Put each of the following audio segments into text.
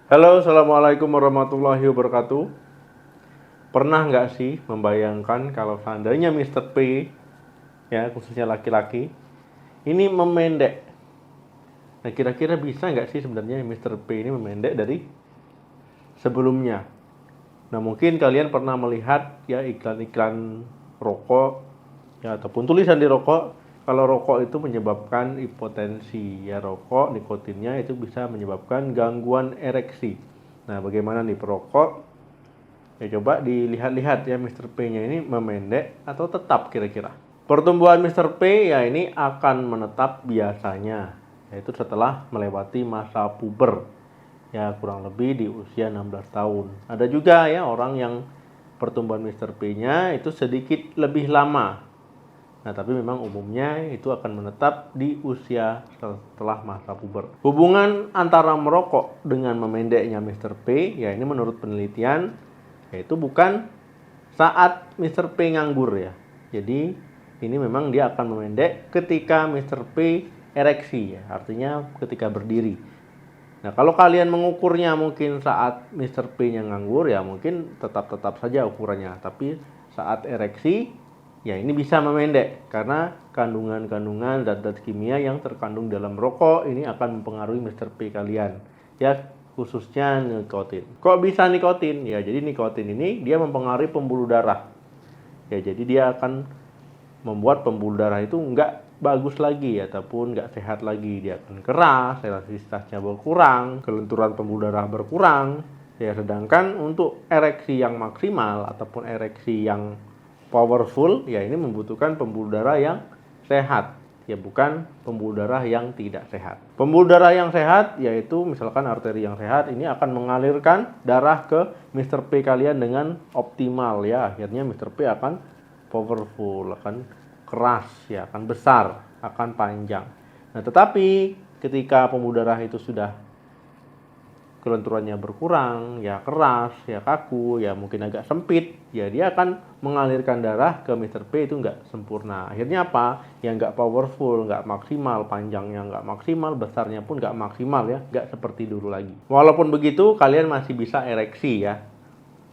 Halo, Assalamualaikum warahmatullahi wabarakatuh. Pernah nggak sih membayangkan kalau seandainya Mr. P, ya khususnya laki-laki, ini memendek? Nah, kira-kira bisa nggak sih sebenarnya Mr. P ini memendek dari sebelumnya? Nah, mungkin kalian pernah melihat ya iklan-iklan rokok, ya ataupun tulisan di rokok, kalau rokok itu menyebabkan hipotensi, ya rokok nikotinnya itu bisa menyebabkan gangguan ereksi. Nah, bagaimana nih perokok? Ya coba dilihat-lihat ya Mr. P-nya ini memendek atau tetap kira-kira. Pertumbuhan Mr. P ya ini akan menetap biasanya, yaitu setelah melewati masa puber. Ya kurang lebih di usia 16 tahun. Ada juga ya orang yang pertumbuhan Mr. P-nya itu sedikit lebih lama. Nah, tapi memang umumnya itu akan menetap di usia setelah masa puber. Hubungan antara merokok dengan memendeknya Mr. P, ya ini menurut penelitian, yaitu bukan saat Mr. P nganggur ya. Jadi ini memang dia akan memendek ketika Mr. P ereksi ya, artinya ketika berdiri. Nah, kalau kalian mengukurnya mungkin saat Mr. P-nya nganggur ya mungkin tetap saja ukurannya, tapi saat ereksi ya ini bisa memendek karena kandungan-kandungan zat-zat kimia yang terkandung dalam rokok ini akan mempengaruhi Mr. P kalian. Ya, khususnya nikotin. Kok bisa nikotin? Ya, jadi nikotin ini dia mempengaruhi pembuluh darah. Ya, jadi dia akan membuat pembuluh darah itu nggak bagus lagi ataupun nggak sehat lagi. Dia akan keras, elastisitasnya berkurang, kelenturan pembuluh darah berkurang. Ya, sedangkan untuk ereksi yang maksimal ataupun ereksi yang powerful, ya ini membutuhkan pembuluh darah yang sehat, ya bukan pembuluh darah yang tidak sehat. Pembuluh darah yang sehat yaitu misalkan arteri yang sehat ini akan mengalirkan darah ke Mr. P kalian dengan optimal ya. Akhirnya Mr. P akan powerful, akan keras ya, akan besar, akan panjang. Nah, tetapi ketika pembuluh darah itu sudah kelenturannya berkurang, ya keras, ya kaku, ya mungkin agak sempit, ya dia akan mengalirkan darah ke Mr. P itu nggak sempurna. Akhirnya apa? Ya nggak powerful, nggak maksimal, panjangnya nggak maksimal, besarnya pun nggak maksimal ya, nggak seperti dulu lagi. Walaupun begitu, kalian masih bisa ereksi ya.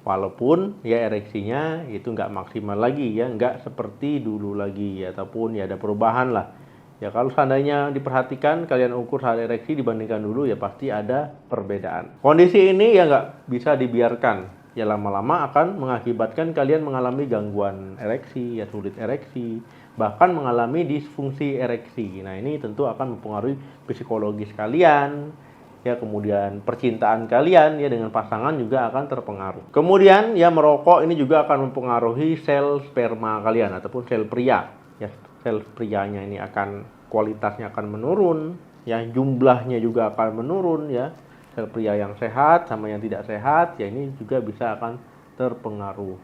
Walaupun ya ereksinya itu nggak maksimal lagi ya, nggak seperti dulu lagi ya, ataupun ya ada perubahan lah. Ya kalau seandainya diperhatikan kalian ukur saat ereksi dibandingkan dulu ya pasti ada perbedaan. Kondisi ini ya nggak bisa dibiarkan. Ya lama-lama akan mengakibatkan kalian mengalami gangguan ereksi, ya sulit ereksi, bahkan mengalami disfungsi ereksi. Nah ini tentu akan mempengaruhi psikologis kalian, ya kemudian percintaan kalian ya dengan pasangan juga akan terpengaruh. Kemudian ya merokok ini juga akan mempengaruhi sel sperma kalian ataupun sel pria. Ya sel prianya ini akan kualitasnya akan menurun, ya jumlahnya juga akan menurun ya. Sel pria yang sehat sama yang tidak sehat ya ini juga bisa akan terpengaruh.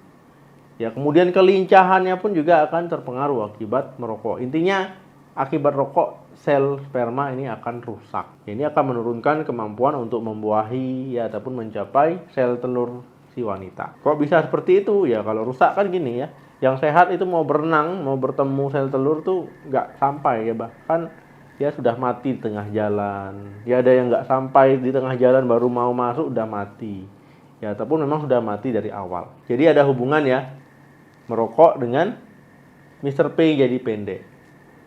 Ya kemudian kelincahannya pun juga akan terpengaruh akibat merokok. Intinya akibat rokok sel sperma ini akan rusak. Ini akan menurunkan kemampuan untuk membuahi ya ataupun mencapai sel telur si wanita. Kok bisa seperti itu? Ya kalau rusak kan gini ya. Yang sehat itu mau berenang, mau bertemu sel telur tuh nggak sampai ya, bahkan ya sudah mati di tengah jalan. Ya ada yang nggak sampai di tengah jalan baru mau masuk udah mati. Ya ataupun memang sudah mati dari awal. Jadi ada hubungan ya merokok dengan Mr. P jadi pendek.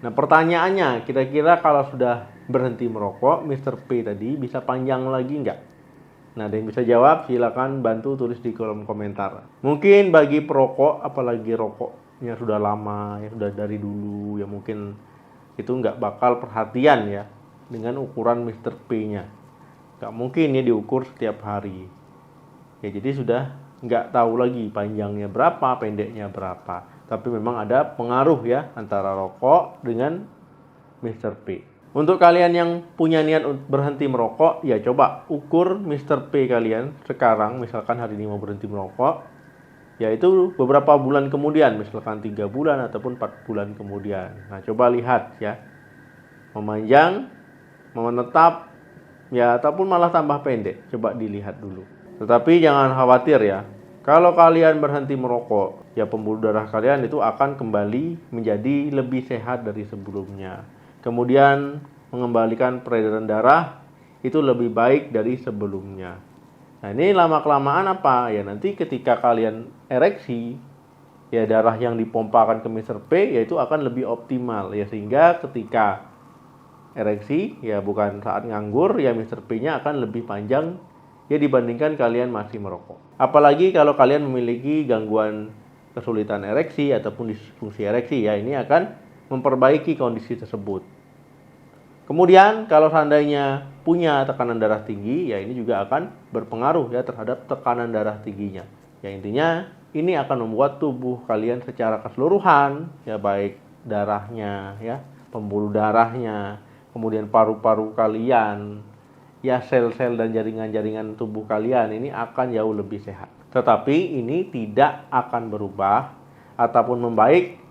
Nah pertanyaannya, kira-kira kalau sudah berhenti merokok, Mr. P tadi bisa panjang lagi nggak? Nah, ada yang bisa jawab, silakan bantu tulis di kolom komentar. Mungkin bagi perokok, apalagi rokoknya sudah lama, ya sudah dari dulu, ya mungkin itu nggak bakal perhatian ya dengan ukuran Mr. P-nya. Nggak mungkin ya diukur setiap hari. Ya jadi sudah nggak tahu lagi panjangnya berapa, pendeknya berapa. Tapi memang ada pengaruh ya antara rokok dengan Mr. P. Untuk kalian yang punya niat berhenti merokok, ya coba ukur Mr. P kalian sekarang, misalkan hari ini mau berhenti merokok, yaitu beberapa bulan kemudian, misalkan 3 bulan ataupun 4 bulan kemudian. Nah, coba lihat ya, memanjang, menetap, ya ataupun malah tambah pendek, coba dilihat dulu. Tetapi jangan khawatir ya, kalau kalian berhenti merokok, ya pembuluh darah kalian itu akan kembali menjadi lebih sehat dari sebelumnya. Kemudian mengembalikan peredaran darah itu lebih baik dari sebelumnya. Nah, ini lama-kelamaan apa? Ya nanti ketika kalian ereksi, ya darah yang dipompakan ke Mr. P yaitu akan lebih optimal ya, sehingga ketika ereksi ya bukan saat nganggur ya Mr. P-nya akan lebih panjang ya dibandingkan kalian masih merokok. Apalagi kalau kalian memiliki gangguan kesulitan ereksi ataupun disfungsi ereksi ya, ini akan memperbaiki kondisi tersebut. Kemudian kalau seandainya punya tekanan darah tinggi ya ini juga akan berpengaruh ya terhadap tekanan darah tingginya. Ya intinya ini akan membuat tubuh kalian secara keseluruhan ya, baik darahnya ya, pembuluh darahnya, kemudian paru-paru kalian, ya sel-sel dan jaringan-jaringan tubuh kalian ini akan jauh lebih sehat. Tetapi ini tidak akan berubah ataupun membaik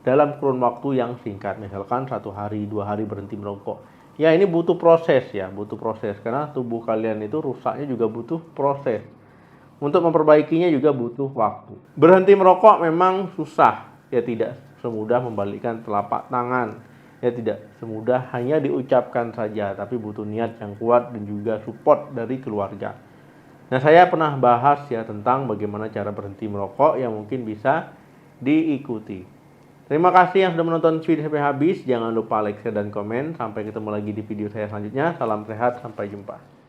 dalam kurun waktu yang singkat, misalkan 1 hari 2 hari berhenti merokok. Ya ini butuh proses ya, butuh proses karena tubuh kalian itu rusaknya juga butuh proses. Untuk memperbaikinya juga butuh waktu. Berhenti merokok memang susah, ya tidak semudah membalikkan telapak tangan. Ya tidak semudah hanya diucapkan saja, tapi butuh niat yang kuat dan juga support dari keluarga. Nah, saya pernah bahas ya tentang bagaimana cara berhenti merokok yang mungkin bisa diikuti. Terima kasih yang sudah menonton video sampai habis. Jangan lupa like, share, dan komen. Sampai ketemu lagi di video saya selanjutnya. Salam sehat, sampai jumpa.